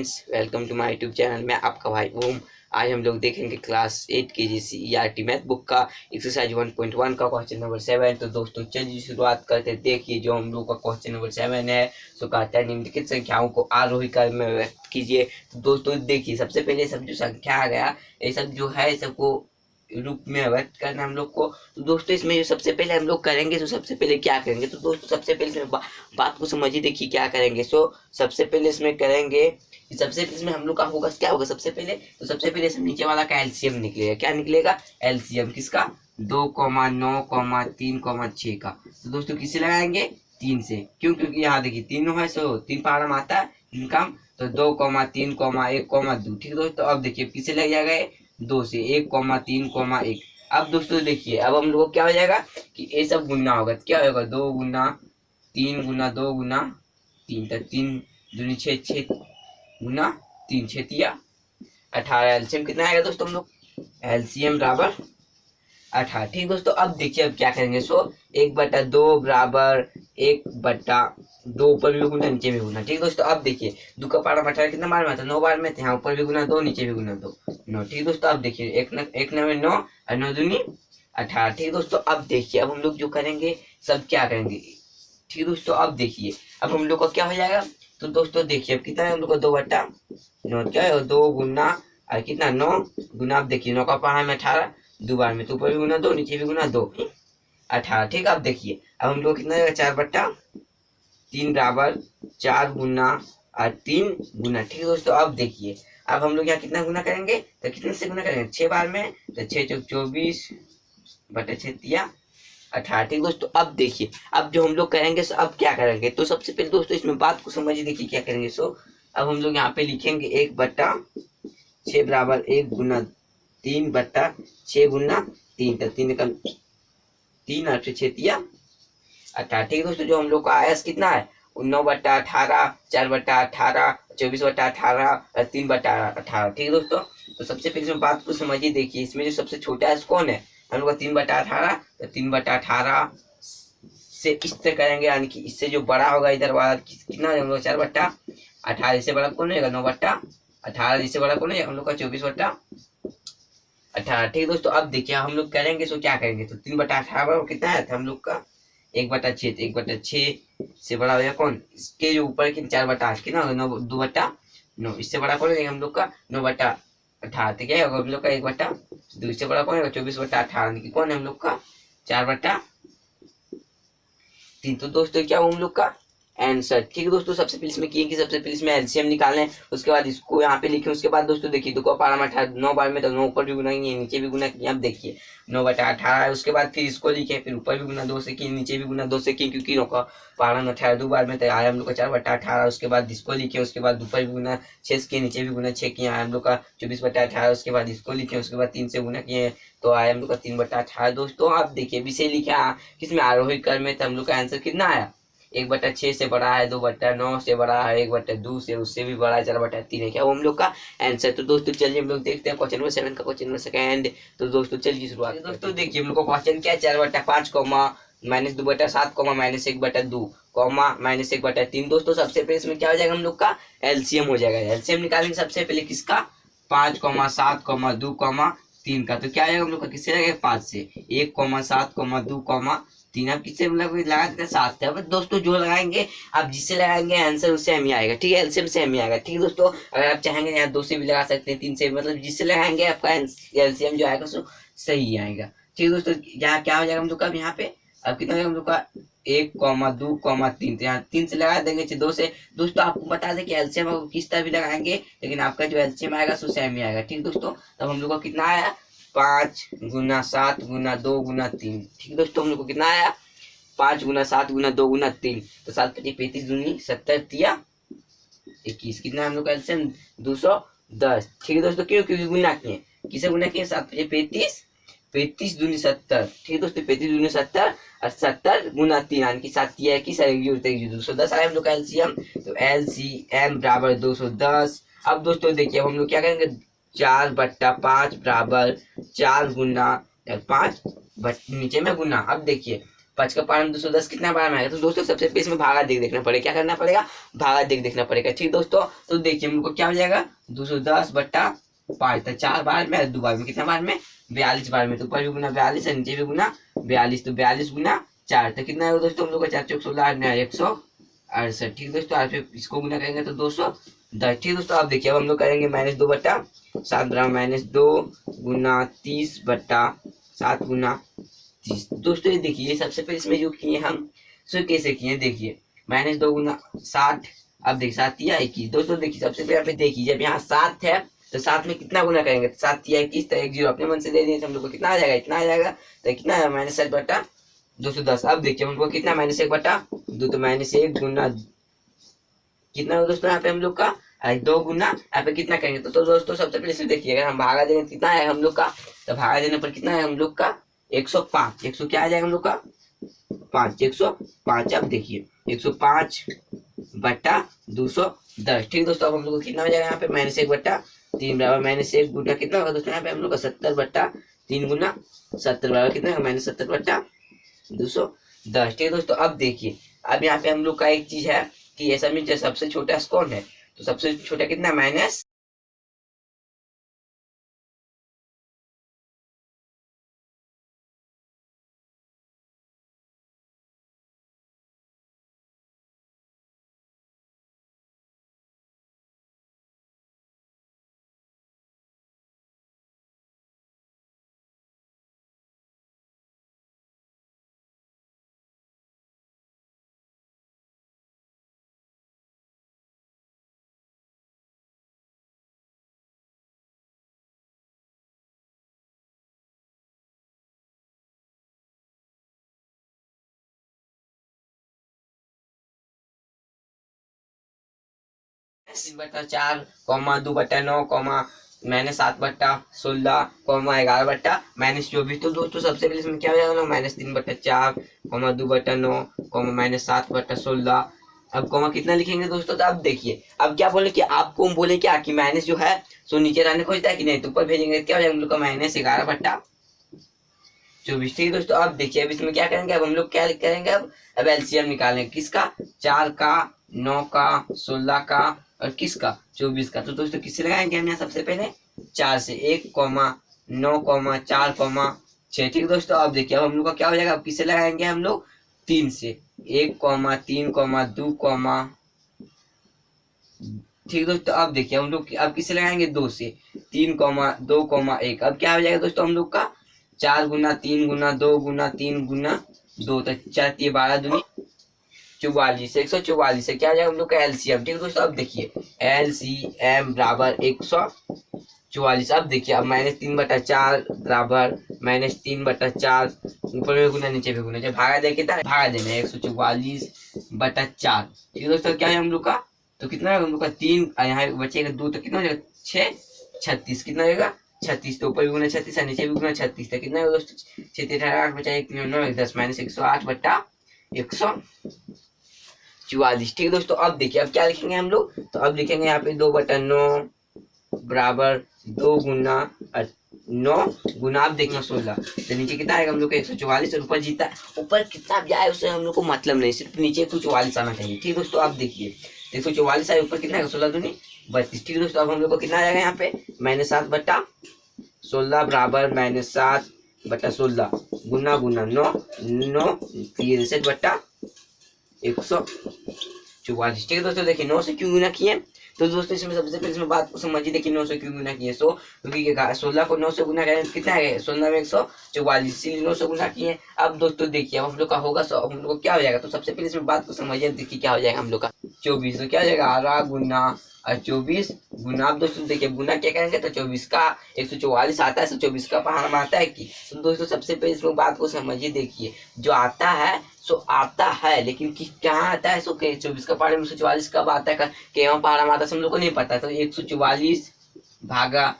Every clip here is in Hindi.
Friends, welcome to my YouTube channel. मैं आपका भाई ओम। आज हम लोग देखेंगे क्लास 8 की जीसीईआरटी मैथ बुक का एक्सरसाइज 1.1 का क्वेश्चन नंबर 7। तो दोस्तों चलिए शुरुआत करते हैं। देखिए जो हम लोग का क्वेश्चन नंबर 7 है, सो कहता है निम्नलिखित संख्याओं को आरोही क्रम में व्यक्त कीजिए। तो दोस्तों देखिए, सबसे पहले सब जो संख्या आ गया, ये सब जो है सबको रूप में व्यक्त करना हम लोग को। तो दोस्तों इसमें जो सबसे पहले हम लोग करेंगे, तो सबसे पहले क्या करेंगे, तो दोस्तों सबसे पहले इसमें बात को समझिए। देखिए क्या करेंगे, सो सबसे पहले इसमें करेंगे, सबसे पहले इसमें हम लोग का होगा क्या होगा सबसे पहले, तो सबसे पहले इसमें नीचे वाला का एलसीएम निकलेगा। क्या निकलेगा? एलसीएम किसका? 2,9,3,6 का। तो दोस्तों किससे लगाएंगे? 3 से। क्यों? क्योंकि यहाँ देखिए तीनों है, सो 3 पारा में आता है इनका। तो 2,3,1,2। ठीक है दोस्तों, अब देखिए किससे लग जाएगा? 2 से। 1,3,1। अब दोस्तों देखिए, अब हम लोग को क्या हो जाएगा कि ये सब गुना होगा। क्या होगा? 2 गुना 3 गुना 2 गुना 3, तक 3 दूनी 6, 6 गुना 3 छेतिया 18। एलसीएम कितना आएगा दोस्तों हम लोग? एलसीएम बराबर 18। ठीक दोस्तों, अब देखिए अब क्या करेंगे। सो 1/2 बराबर 1/2, ऊपर भी गुना नीचे भी गुना। ठीक दोस्तों, अब देखिए 2 का पारा 18 कितना बार में था? 9 बार में थे। यहाँ ऊपर भी गुना 2, नीचे भी गुना 2, 9। ठीक दोस्तों, अब देखिए 1 9 9 और 9 दूनी 18। ठीक दोस्तों, अब देखिए अब हम लोग जो करेंगे सब क्या करेंगे। ठीक दोस्तों, अब देखिए अब हम लोग का क्या हो जाएगा। तो दोस्तों देखिए अब कितना है हम लोग का? 2/9। क्या है? 2 गुना और कितना? 9 गुना। अब देखिए 9 का पारा में 18, 2 बार में, तो ऊपर भी गुना 2, नीचे भी गुना 2, 18। ठीक, अब देखिए अब हम लोग कितना जाएगा? 4/3 बराबर 4 गुना और 3 गुना। ठीक है दोस्तों, अब देखिए अब हम लोग यहाँ कितना गुना करेंगे, तो कितने से गुना करेंगे? 6 बार में, तो 6 चौक 24/6 तिया 18। ठीक दोस्तों, अब देखिए अब जो हम लोग करेंगे, सो अब क्या करेंगे, तो सबसे पहले दोस्तों इसमें बात को समझिए। देखिए क्या करेंगे। सो अब हम लोग यहाँ पे लिखेंगे 1/6 बराबर 1 गुना 3/6 गुना 3, तक 3 का 3 और 6 तिया 18। ठीक दोस्तों, जो हम लोग का आयस कितना है? 9/18, 4/18, 24/18 और 3/18। ठीक दोस्तों, तो सबसे पहले इसमें बात को समझिए। देखिए इसमें जो सबसे छोटा है कौन है? हम लोग का 3/18। तो 3/18 से इस तरह करेंगे, यानी कि इससे जो बड़ा होगा इधर वाला कितना है? हम लोग 4/18। इससे बड़ा कौन रहेगा? 9/18। इससे बड़ा कौन है? हम लोग का 24/18। ठीक दोस्तों, अब देखिए हम लोग करेंगे, सो क्या करेंगे, तो 3/18 कितना है था हम लोग का? 1/6। 1/6 से बड़ा हो जाएगा कौन? इसके जो ऊपर की 4/8 कितना होगा? 2/9। इससे बड़ा कौन है हम लोग का? 9/18। तो क्या होगा हम लोग का? 1/2। इससे बड़ा कौन है? 24/18। कौन है हम लोग का? 4/3। तो दोस्तों क्या हम लोग का आंसर। ठीक है दोस्तों, सबसे पहले इसमें किए कि सबसे पहले इसमें एलसीएम निकालें, उसके बाद इसको यहाँ पे लिखे। उसके बाद दोस्तों देखिए 2 का पारा में 18, 9 बार में, तो 9 ऊपर भी गुना किए, नीचे भी गुना किए। अब देखिए 9/18। उसके बाद फिर इसको लिखे, फिर ऊपर भी गुना 2 से किए, नीचे भी गुना 2 से किए, क्योंकि 9 का पारा में 18 2 बार में, तो आया हम लोग का 4/18। उसके बाद इसको लिखे, उसके बाद ऊपर भी गुना 6 से किए, नीचे भी गुना 6 किए, आया हम लोग का 24/18। उसके बाद इसको लिखे, उसके बाद 3 से गुना किए, तो आया हम लोग का 3/18। दोस्तों आप देखिए विषय लिखा किसमें? आरोही क्रम में। तो हम लोग का आंसर कितना आया? 1/6 से बड़ा है, 2/9 से बड़ा है, 1/2 से उससे भी बड़ा है, 4/3 है। क्या वो हम लोग का आंसर। तो दोस्तों चलिए हम लोग देखते हैं क्वेश्चन नंबर 7 का क्वेश्चन नंबर सेकंड। तो दोस्तों चलिए शुरुआत। दोस्तों देखिए हम लोग का क्वेश्चन क्या है? 4/5 कॉमा -2/7 कॉमा -1/2 कॉमा -1/3। दोस्तों सबसे पहले इसमें क्या हो जाएगा? हम लोग का एलसीएम हो जाएगा। एलसीएम निकालेंगे सबसे पहले किसका? 5,7,2,3 का। तो क्या आएगा हम लोग का? किससे लगेगा? 5 से। 1,7,2,3। अब किससे लगा देते? 7 से। अब दोस्तों जो लगाएंगे, आप जिससे लगाएंगे आंसर उससे हम ही आएगा। ठीक है, एलसीएम से हम ही आएगा। ठीक है दोस्तों, अगर आप चाहेंगे यहाँ 2 से भी लगा सकते हैं, 3 से, मतलब जिससे लगाएंगे आपका एलसीएम जो आएगा सो सही आएगा। ठीक है दोस्तों, यहाँ क्या हो जाएगा हम लोग का? अब यहाँ पे अब कितना हम लोग का? 1,2,3। तो यहाँ 3 से लगा देंगे, 2 से। दोस्तों आपको बता दें कि एलसीएम आप किस तरह भी लगाएंगे, लेकिन आपका जो एलसीएम आएगा सो सेम ही आएगा। ठीक दोस्तों, तब हम लोग का कितना आया? 5 गुना 7 गुना 2 गुना 3। ठीक दोस्तों, हम लोग को कितना आया? 5 गुना 7 गुना 2 गुना 3। तो 7 × 35 दूनी 70 तिया 21। कितना हम लोग का एलसीएम? 210। ठीक है दोस्तों, क्यों? क्योंकि गुना किए। किसे गुना किए? 7 × 35, 35 दूनी 70। ठीक है दोस्तों, 35 दूनी 70 और 70 गुना 3, यानी कि 7 तिया 21 और 210 आया हम लोग का एलसीएम। तो एलसीएम बराबर 210। अब दोस्तों देखिए अब हम लोग क्या करेंगे? 4/5 बराबर 4 गुना 5 नीचे में गुना। अब देखिए 5 का पावर में 210 कितना बार में आएगा। तो दोस्तों सबसे पहले इसमें भागा देख देखना पड़ेगा, क्या करना पड़ेगा, भागा देख देखना पड़ेगा। ठीक दोस्तों, तो देखिए हम लोग को क्या हो जाएगा 210/5, तो 4 बार में 2 बार में कितना बार में 42 बार में। तो ऊपर भी गुना 42 है, नीचे भी गुना 42, तो 42 गुना 4, तो कितना है दोस्तों हम लोग का 4 चौक 16 168। ठीक दोस्तों, आज फिर इसको गुना करेंगे तो 210। ठीक दोस्तों, अब देखिए अब हम लोग करेंगे -2/7 बराबर -2 गुना 30/7 गुना 30। दोस्तों ये देखिए, ये सबसे पहले इसमें जो किए हम सो कैसे किए देखिए, -2 गुना 60, अब देखिए 7 या 21। दोस्तों देखिए सबसे पहले यहाँ पे देखिए, जब यहाँ 7 है तो 7 में कितना गुना करेंगे, तो 7 या 21, तो 1 0 अपने मन से दे दिए, तो हम लोग को कितना आ जाएगा, इतना आ जाएगा। तो कितना है -7/210। अब देखिए हम लोग को कितना -1/2, तो -1 गुना कितना है दोस्तों यहाँ पे हम लोग का 2 गुना यहाँ पे कितना करेंगे। तो दोस्तों सबसे पहले से देखिए, अगर हम भागा देंगे कितना है हम लोग का, तो भागा देने पर कितना है हम लोग का 105। 100 क्या आ जाएगा हम लोग का 5, 105। अब देखिए 105/210। ठीक दोस्तों, अब हम लोग को कितना हो जाएगा यहाँ पे -1/3 बराबर -1 गुना कितना होगा दोस्तों यहाँ पे हम लोग का 70/3 गुना 70 बराबर कितना होगा -70/210। ठीक दोस्तों, अब देखिए अब यहाँ पे हम लोग का एक चीज है कि ऐसा में जो सबसे छोटा कौन है, तो सबसे छोटा कितना माइनस -4,2/9, -7/16, -11/-24। तो दोस्तों सबसे पहले इसमें क्या हो जाएगा -3/4, -2/9, -7/16। अब कॉमा कितना लिखेंगे दोस्तों, तो अब देखिए अब क्या बोले कि आपको हम बोले क्या कि माइनस जो है सो नीचे रहने खोजता है कि नहीं, तो ऊपर भेजेंगे क्या हो जाएगा हम लोग का -11/24। ठीक दोस्तों, अब देखिए अब इसमें क्या करेंगे, अब हम लोग क्या करेंगे, अब एलसीएम निकालेंगे किसका, 4 का, 9 का, 16 का और किसका 24 का। तो दोस्तों किससे लगाएंगे हम यहाँ सबसे पहले 4 से 1,9,4,6। ठीक दोस्तों, अब देखिए अब हम लोग का क्या हो जाएगा, अब किससे लगाएंगे हम लोग 3 से 1,3,2, ठीक दोस्तों, अब देखिए हम लोग अब किससे लगाएंगे 2 से 3,2,1। अब क्या हो जाएगा दोस्तों हम लोग का 4 गुना 3 गुना 2 गुना 3 गुना 2, तो 4 12 दूनी 44, 144 से क्या आ जाएगा हम लोग का एलसीएम। ठीक दोस्तों, अब देखिए एलसीएम बराबर 144। अब देखिए अब -3/4 बराबर -3/4, ऊपर में गुना नीचे भी गुना, जब भागा दे कितना भागा देना 144/4। ठीक दोस्तों, क्या है हम लोग का, तो कितना है हम लोग का 3, यहाँ बचेगा 2, तो कितना हो जाएगा 6, 36 कितना होगा 36, तो ऊपर भी गुना 36 है नीचे भी गुना 36, तो कितना होगा दोस्तों 6 3 18 8 बचा 1 3 9 1 10 -108/144। ठीक दोस्तों, अब देखिए अब क्या लिखेंगे हम लोग, तो अब लिखेंगे यहाँ पे 2/9 बराबर 2 गुना 9 गुना आप देखना 16, तो नीचे कितना आएगा हम लोग का 144 और ऊपर जीता ऊपर कितना भी आए उससे हम लोग को मतलब नहीं, सिर्फ नीचे 144 आना चाहिए। ठीक दोस्तों, आप देखिए 144 आए, ऊपर कितना है 16 दूनी 32। ठीक दोस्तों, अब हम लोग को कितना आ जाएगा यहाँ पे -7/16 बराबर -7/16 गुना गुना 9 63/144। ठीक है दोस्तों, देखिए 9 से क्यों गुना किए, तो दोस्तों इसमें सबसे पहले इसमें बात को समझिए, देखिए 9 से क्यों गुना किए, सो क्योंकि 16 को 9 से गुना करें कितना है 16 में 144, इसीलिए 9 से गुना किए। अब दोस्तों देखिए अब हम लोग का होगा सो हम लोग को क्या हो जाएगा, तो सबसे पहले इसमें बात को समझिए, देखिए क्या हो जाएगा हम लोग का 24, तो क्या हो जाएगा 18 गुना 24 गुना। अब दोस्तों देखिए गुना क्या करेंगे, तो 24 का 144 आता है, 124 का पहाड़ आता है कि, तो दोस्तों सबसे पहले इसमें बात को समझिए, देखिए जो आता है सो आता है, लेकिन कि कहाँ आता है, सो 24 का पहाड़ में 144 कब आता है, केवल पहाड़ में आता है हम लोग को नहीं पता, तो 144 भागा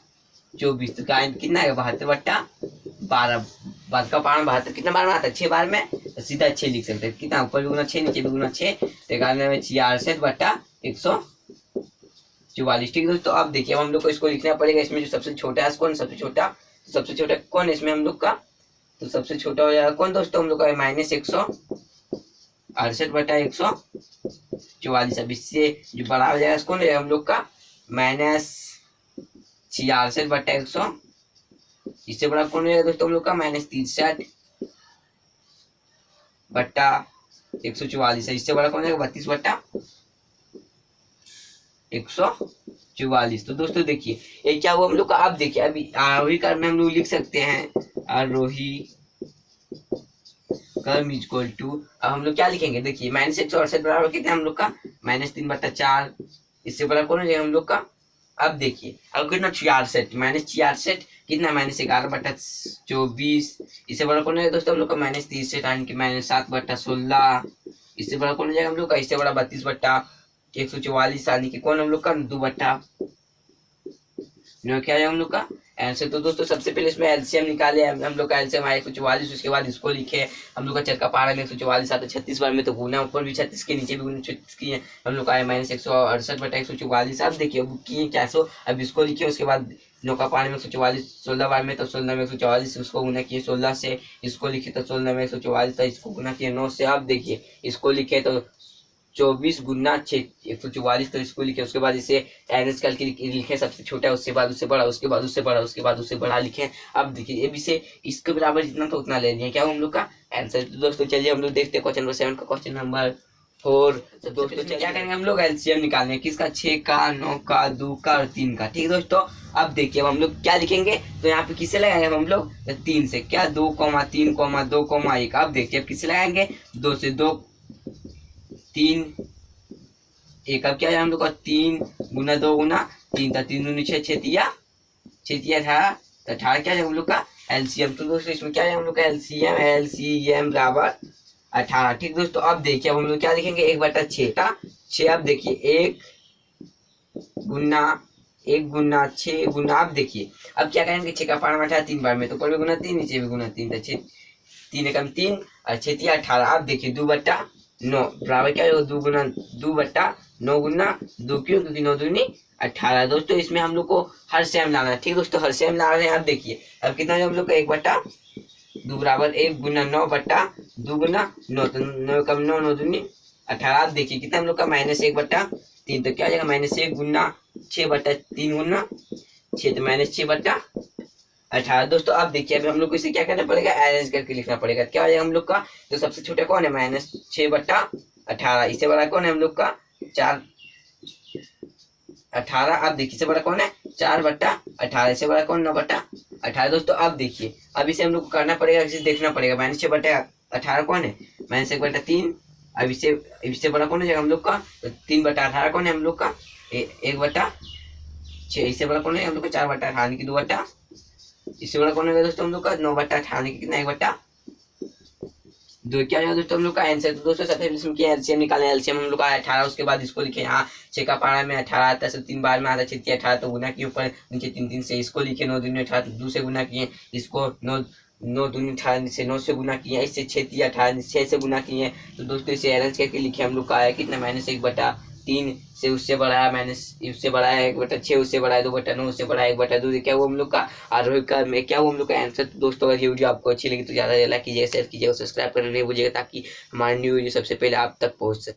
24, तो कितना है 72/12, बाद का पहाड़ 72 कितना बार में आता है 6 बार में, तो सीधा 6 लिख सकते हैं, कितना ऊपर भी गुना 6 नीचे भी गुना 6, तो 91/66/144। ठीक दोस्तों, अब देखिए अब हम लोग को इसको लिखना पड़ेगा, इसमें जो सबसे छोटा है कौन, सबसे छोटा कौन है इसमें हम लोग का, तो सबसे छोटा हो जाएगा कौन दोस्तों हम लोग का, माइनस 168/144। अब इससे जो बड़ा हो जाएगा कौन हो जाएगा हम लोग का, माइनस 66/100। इससे बड़ा कौन हो जाएगा दोस्तों हम लोग का, माइनस 63/144 है। इससे बड़ा कौन हो जाएगा, 32/144। तो दोस्तों देखिए ये क्या हुआ हम लोग का, अब देखिए अभी आरोही क्रम में हम लोग लिख सकते हैं, आरोही क्रम इक्वल टू, अब हम लोग क्या लिखेंगे, देखिए माइनस 168 बराबर कितने हम लोग का, -3/4। इससे बड़ा कौन हो जाएगा हम लोग का, अब देखिए अब कितना 66, -66 कितना, -11/24। इससे बड़ा कौन है दोस्तों हम लोग का, -63 यानी कि -7/16। इससे बड़ा कौन हो जाएगा हम लोग का, इससे बड़ा 32/144 यानी कि कौन हम लोग का, 2/, क्या है हम लोग का आंसर। तो दोस्तों सबसे पहले इसमें एलसीएम निकाले, हम लोग का एलसीएम आया 144, उसके बाद इसको लिखे हम लोग का चरका पहाड़ा में 144 आता 36 बार में, तो गुना ऊपर भी 36 के नीचे भी गुना 36 की है, हम लोग का आया -168/144। अब देखिए अब किए क्या सो, अब इसको लिखे उसके बाद नौका पहाड़ में 144 16 बार में, तो 16 में 144, उसको गुना किए 16 से, इसको लिखे तो 16 में 144 था, इसको गुना किए 9 से। अब देखिए इसको लिखे तो 24 गुना 6 144, तो इसको लिखे उसके बाद इसे एनएच करके लिखे, सबसे छोटा है उससे बाद उससे बड़ा, उसके बाद उससे बड़ा, उसके बाद उससे बड़ा लिखे। अब देखिए ये भी से इसके बराबर जितना तो उतना ले लिए, क्या हम लोग का आंसर। तो दोस्तों चलिए हम लोग देखते हैं क्वेश्चन नंबर 7 का, क्वेश्चन नंबर 4। तो दोस्तों क्या करेंगे हम लोग, एलसीएम निकालेंगे किसका, 6 का, 9 का, 2 का और 3 का। ठीक है दोस्तों, अब देखिए अब हम लोग क्या लिखेंगे, तो यहाँ पे किससे लगाएंगे हम लोग, 3 से, क्या 2, 3, 2, 1। अब देखिए अब किससे लगाएंगे, 2 से, 2 3 1। अब क्या है हम लोग का, 3 गुना 2 गुना 3 था, 3 दूनी 6, 6 तिया 18, तो 18 क्या है हम लोग का एलसीएम। तो दोस्तों इसमें क्या है हम लोग का एलसीएम बराबर 18। ठीक दोस्तों, अब देखिए अब हम लोग क्या लिखेंगे, 1/6 का 6। अब देखिए 1 गुना 6 गुना, अब देखिए अब क्या करेंगे, 6 का पारा में 18 3 बार में, तो ऊपर भी गुना 3 नीचे भी गुना 3, तो 6 3 एकम 3 और 6 तिया 18। अब देखिए 2/9 बराबर क्या होगा, 2/9 गुना 2, क्योंकि 9 दूनी 18। दोस्तों इसमें हम लोग को हर सेम लाना है। ठीक दोस्तों, हर सेम ला रहे हैं। अब देखिए अब कितना है हम लोग का, 1/2 बराबर 1 गुना 9/2 गुना 9, तो 9 कम 9 9 दूनी 18। अब देखिए कितना हम लोग का, -1/3, तो क्या हो जाएगा, -1 गुना 6/3 गुना 6, तो -6/18। दोस्तों अब देखिए अभी हम लोग को इसे क्या करना पड़ेगा, अरेंज करके लिखना पड़ेगा। क्या हो जाएगा हम लोग का, तो सबसे छोटा कौन है, -6/18। इससे बड़ा कौन है हम लोग का, 4/18। अब देखिए इससे बड़ा कौन है, 4/18। इससे बड़ा कौन, 9/18। दोस्तों अब देखिए अब इसे हम लोग को करना पड़ेगा, इसे देखना पड़ेगा, -6/18 कौन है, -1/3। अब इससे बड़ा कौन हो जाएगा हम लोग का, तो 3/18 कौन है हम लोग का, 1/6। इससे बड़ा कौन है हम लोग का, 4/18 की 2/, इससे बड़ा कौन है दोस्तों हम लोग का, 9/18 की कितना, 1/2। क्या है दोस्तों हम लोग का आंसर। तो दोस्तों सबसे इसमें क्या एलसीएम निकालें, एलसीएम हम लोग का 18, उसके बाद इसको लिखे यहाँ 6 का पारा में 18 आता है, 3 बार में आता है 6 18, तो गुना के ऊपर नीचे 3 3 से, इसको लिखे 9 दूनी 18, 2 से गुना किए, इसको 9 दूनी 18 से 9 से गुना किए, इससे 6 3 18 6 से गुना किए। तो दोस्तों इसे अरेंज करके लिखे हम लोग का आया कितना, -1/3 से, उससे बड़ा है उससे बड़ा है 1/6, उससे बड़ा है 2/9, उससे बड़ा है 1/2। क्या वो हम लोग का आरोही क्रम में, क्या वो हम लोग का आंसर। तो दोस्तों अगर ये वीडियो आपको अच्छी लगी तो ज़्यादा लाइक कीजिए, शेयर कीजिए और सब्सक्राइब करना नहीं भूलिएगा, ताकि हमारी न्यू वीडियो सबसे पहले आप तक पहुँच सके।